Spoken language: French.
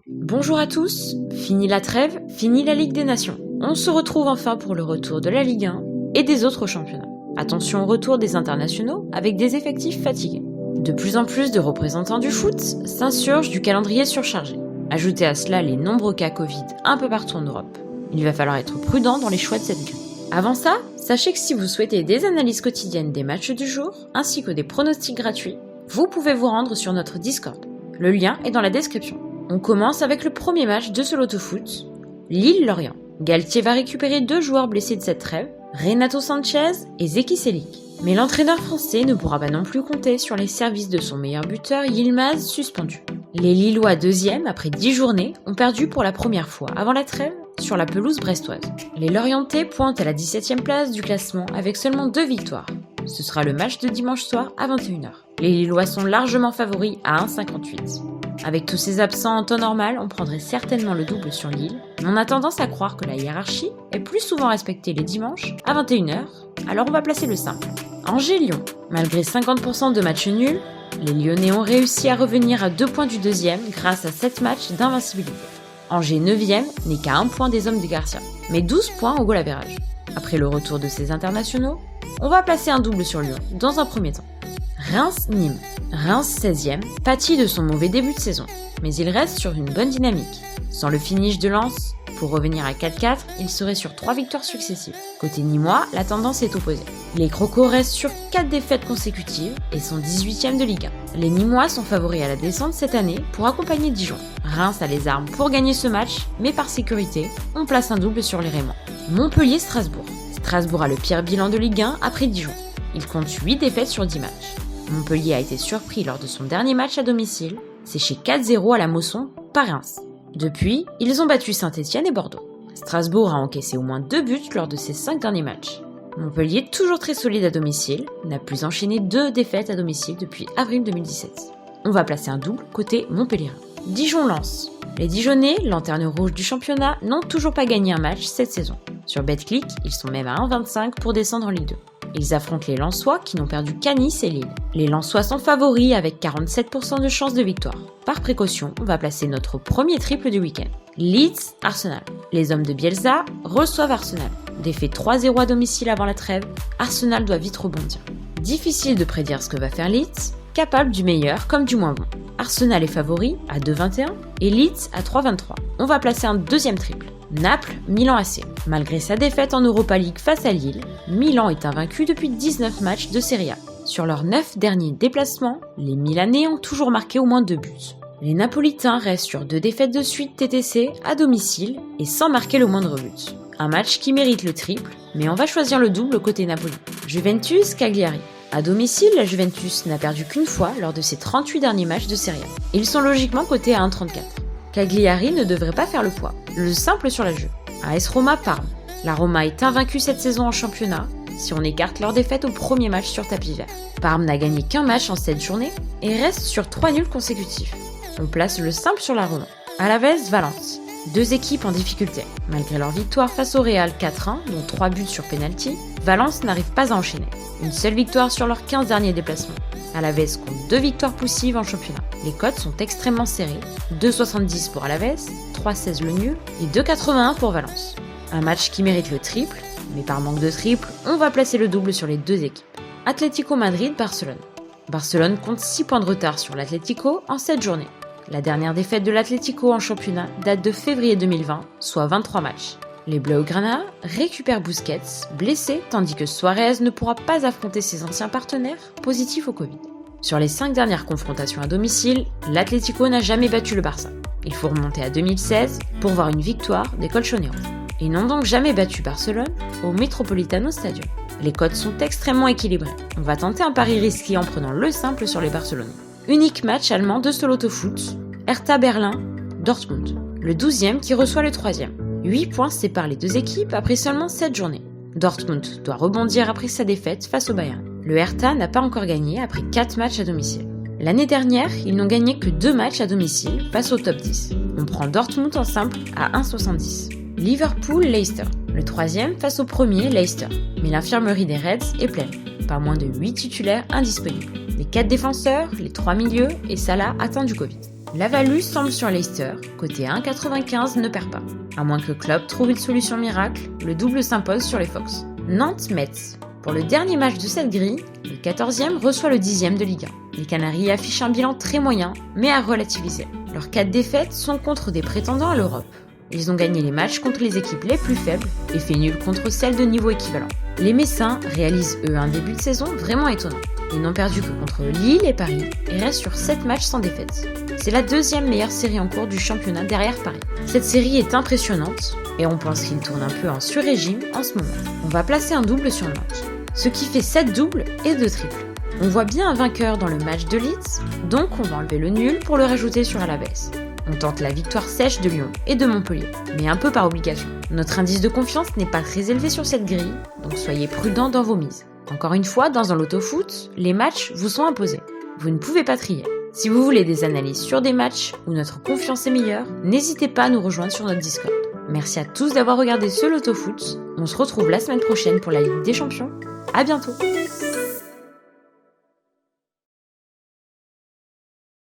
Bonjour à tous, fini la trêve, fini la Ligue des Nations. On se retrouve enfin pour le retour de la Ligue 1 et des autres championnats. Attention au retour des internationaux avec des effectifs fatigués. De plus en plus de représentants du foot s'insurgent du calendrier surchargé. Ajoutez à cela les nombreux cas Covid un peu partout en Europe. Il va falloir être prudent dans les choix de cette grille. Avant ça, sachez que si vous souhaitez des analyses quotidiennes des matchs du jour, ainsi que des pronostics gratuits, vous pouvez vous rendre sur notre Discord. Le lien est dans la description. On commence avec le premier match de ce loto-foot, Lille-Lorient. Galtier va récupérer 2 joueurs blessés de cette trêve, Renato Sanchez et Zeki Çelik. Mais l'entraîneur français ne pourra pas non plus compter sur les services de son meilleur buteur Yilmaz suspendu. Les Lillois 2e, après 10 journées, ont perdu pour la première fois avant la trêve sur la pelouse brestoise. Les Lorientais pointent à la 17e place du classement avec seulement 2 victoires. Ce sera le match de dimanche soir à 21h. Les Lillois sont largement favoris à 1,58. Avec tous ces absents en temps normal, on prendrait certainement le double sur Lille, mais on a tendance à croire que la hiérarchie est plus souvent respectée les dimanches à 21h, alors on va placer le simple. Angers-Lyon. Malgré 50% de matchs nuls, les Lyonnais ont réussi à revenir à 2 points du deuxième grâce à 7 matchs d'invincibilité. Angers 9e n'est qu'à 1 point des hommes de Garcia, mais 12 points au goal average. Après le retour de ces internationaux, on va placer un double sur Lyon dans un premier temps. Reims-Nîmes. Reims 16e pâtit de son mauvais début de saison, mais il reste sur une bonne dynamique. Sans le finish de Lens, pour revenir à 4-4, il serait sur 3 victoires successives. Côté Nîmois, la tendance est opposée. Les Crocos restent sur 4 défaites consécutives et sont 18e de Ligue 1. Les Nîmois sont favoris à la descente cette année pour accompagner Dijon. Reims a les armes pour gagner ce match, mais par sécurité, on place un double sur les Rémois. Montpellier-Strasbourg. Strasbourg a le pire bilan de Ligue 1 après Dijon. Il compte 8 défaites sur 10 matchs. Montpellier a été surpris lors de son dernier match à domicile, séché 4-0 à la Mosson par Reims. Depuis, ils ont battu Saint-Etienne et Bordeaux. Strasbourg a encaissé au moins 2 buts lors de ses 5 derniers matchs. Montpellier, toujours très solide à domicile, n'a plus enchaîné 2 défaites à domicile depuis avril 2017. On va placer un double côté Montpellier. Dijon-Lens. Les Dijonnais, lanterne rouge du championnat, n'ont toujours pas gagné un match cette saison. Sur Betclic, ils sont même à 1,25 pour descendre en Ligue 2. Ils affrontent les Lensois qui n'ont perdu qu'à Nice et Lille. Les Lensois sont favoris avec 47% de chances de victoire. Par précaution, on va placer notre premier triple du week-end. Leeds-Arsenal. Les hommes de Bielsa reçoivent Arsenal. Défait 3-0 à domicile avant la trêve, Arsenal doit vite rebondir. Difficile de prédire ce que va faire Leeds, capable du meilleur comme du moins bon. Arsenal est favori à 2,21 et Leeds à 3,23. On va placer un deuxième triple. Naples-Milan AC. Malgré sa défaite en Europa League face à Lille, Milan est invaincu depuis 19 matchs de Serie A. Sur leurs 9 derniers déplacements, les Milanais ont toujours marqué au moins 2 buts. Les Napolitains restent sur 2 défaites de suite TTC à domicile et sans marquer le moindre but. Un match qui mérite le triple, mais on va choisir le double côté Napoli. Juventus-Cagliari. À domicile, la Juventus n'a perdu qu'une fois lors de ses 38 derniers matchs de Serie A. Ils sont logiquement cotés à 1,34. Cagliari ne devrait pas faire le poids. Le simple sur la jeu. AS Roma-Parme. La Roma est invaincue cette saison en championnat, si on écarte leur défaite au premier match sur tapis vert. Parme n'a gagné qu'un match en cette journée et reste sur 3 nuls consécutifs. On place le simple sur la Roma. Alavés-Valence. 2 équipes en difficulté. Malgré leur victoire face au Real 4-1, dont 3 buts sur penalty, Valence n'arrive pas à enchaîner. Une seule victoire sur leurs 15 derniers déplacements. Alavés compte 2 victoires poussives en championnat. Les cotes sont extrêmement serrées, 2,70 pour Alavés, 3,16 le nul et 2,81 pour Valence. Un match qui mérite le triple, mais par manque de triple, on va placer le double sur les 2 équipes. Atlético Madrid-Barcelone. Barcelone compte 6 points de retard sur l'Atlético en 7 journées. La dernière défaite de l'Atlético en championnat date de février 2020, soit 23 matchs. Les Blaugrana récupèrent Busquets, blessé, tandis que Suarez ne pourra pas affronter ses anciens partenaires positifs au Covid. Sur les 5 dernières confrontations à domicile, l'Atlético n'a jamais battu le Barça. Il faut remonter à 2016 pour voir une victoire des Colchoneros. Ils n'ont donc jamais battu Barcelone au Metropolitano Stadium. Les cotes sont extrêmement équilibrées. On va tenter un pari risqué en prenant le simple sur les Barcelonais. Unique match allemand de ce loto-foot, Hertha Berlin-Dortmund. Le 12e qui reçoit le 3e. 8 points séparent les 2 équipes après seulement 7 journées. Dortmund doit rebondir après sa défaite face au Bayern. Le Hertha n'a pas encore gagné après 4 matchs à domicile. L'année dernière, ils n'ont gagné que 2 matchs à domicile face au top 10. On prend Dortmund en simple à 1,70. Liverpool-Leicester. Le 3e face au premier Leicester. Mais l'infirmerie des Reds est pleine. Pas moins de 8 titulaires indisponibles. Les 4 défenseurs, les 3 milieux et Salah atteint du Covid. La value semble sur Leicester, côté 1,95 ne perd pas. À moins que Klopp trouve une solution miracle, le double s'impose sur les Fox. Nantes-Metz. Pour le dernier match de cette grille, le 14e reçoit le 10e de Ligue 1. Les Canaries affichent un bilan très moyen, mais à relativiser. Leurs 4 défaites sont contre des prétendants à l'Europe. Ils ont gagné les matchs contre les équipes les plus faibles et fait nul contre celles de niveau équivalent. Les Messins réalisent eux un début de saison vraiment étonnant. Ils n'ont perdu que contre Lille et Paris et restent sur 7 matchs sans défaite. C'est la deuxième meilleure série en cours du championnat derrière Paris. Cette série est impressionnante et on pense qu'ils tournent un peu en sur-régime en ce moment. On va placer un double sur Nantes, ce qui fait 7 doubles et 2 triples. On voit bien un vainqueur dans le match de Leeds, donc on va enlever le nul pour le rajouter sur Alavés. On tente la victoire sèche de Lyon et de Montpellier, mais un peu par obligation. Notre indice de confiance n'est pas très élevé sur cette grille, donc soyez prudents dans vos mises. Encore une fois, dans un loto-foot, les matchs vous sont imposés. Vous ne pouvez pas trier. Si vous voulez des analyses sur des matchs où notre confiance est meilleure, n'hésitez pas à nous rejoindre sur notre Discord. Merci à tous d'avoir regardé ce loto-foot. On se retrouve la semaine prochaine pour la Ligue des Champions. À bientôt!